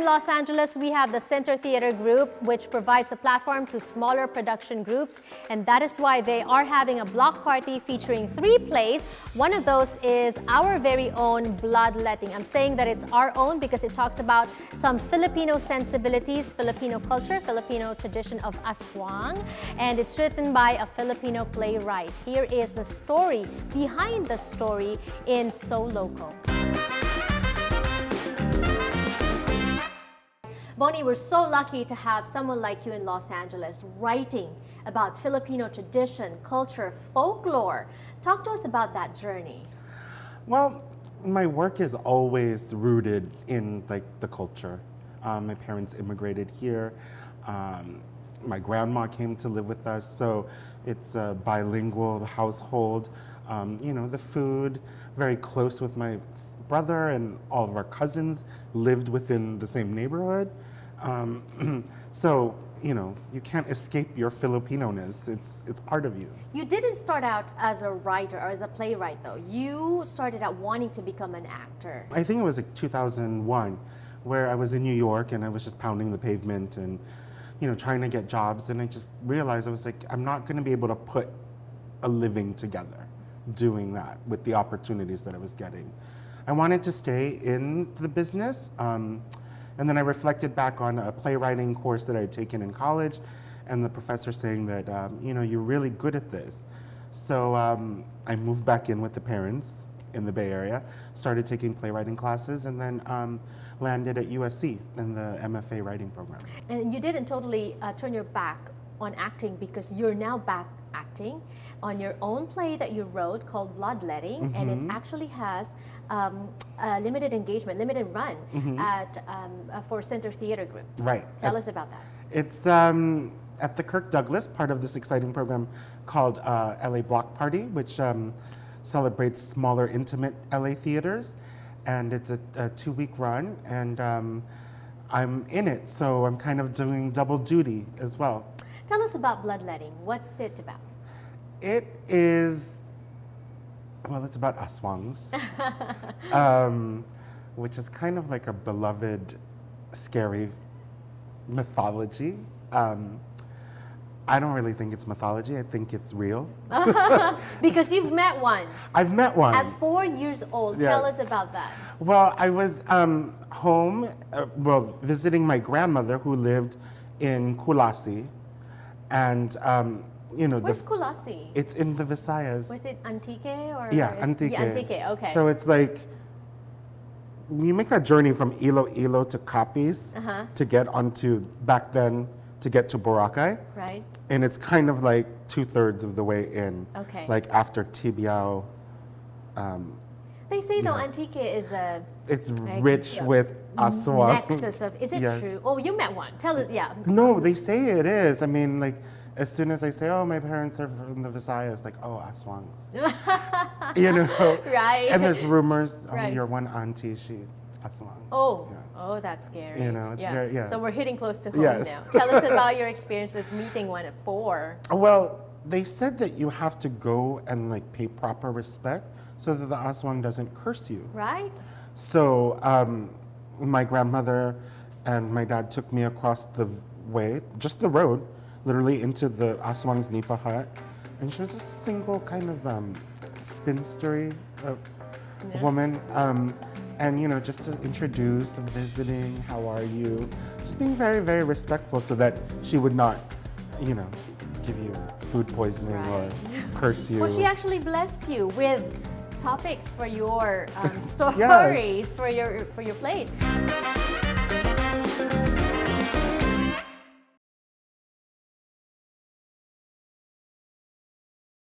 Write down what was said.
Los Angeles, we have the Center Theatre Group, which provides a platform to smaller production groups, and that is why they are having a block party featuring 3 plays. One of those is our very own Bloodletting. I'm saying that it's our own because it talks about some Filipino sensibilities, Filipino culture, Filipino tradition of Aswang, and it's written by a Filipino playwright. Here is the story behind the story in So Local. Boni, we're so lucky to have someone like you in Los Angeles writing about Filipino tradition, culture, folklore. Talk to us about that journey. Well, my work is always rooted in the culture. My parents immigrated here. My grandma came to live with us, so it's a bilingual household. The food, very close with my brother, and all of our cousins lived within the same neighborhood. So, you can't escape your Filipino-ness. It's part of you. You didn't start out as a writer or as a playwright, though. You started out wanting to become an actor. I think it was 2001, where I was in New York and I was just pounding the pavement and, trying to get jobs. And I just realized I was like, I'm not going to be able to put a living together doing that with the opportunities that I was getting. I wanted to stay in the business. And then I reflected back on a playwriting course that I had taken in college, and the professor saying that, you're really good at this. So I moved back in with the parents in the Bay Area, started taking playwriting classes, and then landed at USC in the MFA writing program. And you didn't totally turn your back on acting because you're now back acting on your own play that you wrote called Bloodletting, and it actually has a limited engagement, limited run for Center Theatre Group. Right. Tell us about that. It's at the Kirk Douglas, part of this exciting program called LA Block Party, which celebrates smaller, intimate LA theaters. And it's a 2-week run, and I'm in it, so I'm kind of doing double duty as well. Tell us about Bloodletting. What's it about? It is, it's about Aswangs, which is kind of like a beloved, scary mythology. I don't really think it's mythology. I think it's real. Because you've met one. I've met one. At 4 years old. Yes. Tell us about that. Well, I was home, visiting my grandmother who lived in Kulasi. And, Where's Kulasi? It's in the Visayas. Was it Antique or? Yeah, Antique. Yeah, Antique, okay. So it's like, you make that journey from Iloilo to Capiz to get onto, back then, to get to Boracay. Right. And it's kind of like 2/3 of the way in. Okay. Like after Tibiao. They say though Antique is a... It's rich with Aswang. Nexus of, is it true? Oh, you met one. Tell us, yeah. No, they say it is. I mean, like, as soon as I say, oh, my parents are from the Visayas, like, oh, Aswangs. Right. And there's rumors, Right. Your one auntie, she, Aswang. Oh, Yeah. oh, that's scary. It's very, So we're hitting close to home Yes. now. Tell us about your experience with meeting one at 4. Well, they said that you have to go and like pay proper respect so that the Aswang doesn't curse you. Right? So my grandmother and my dad took me across the way, just the road, literally into the Aswang's nipa hut. And she was a single kind of spinstery woman. And just to introduce, visiting, how are you? Just being very, very respectful so that she would not, give you food poisoning or curse you. Well, she actually blessed you with topics for your stories, for your plays.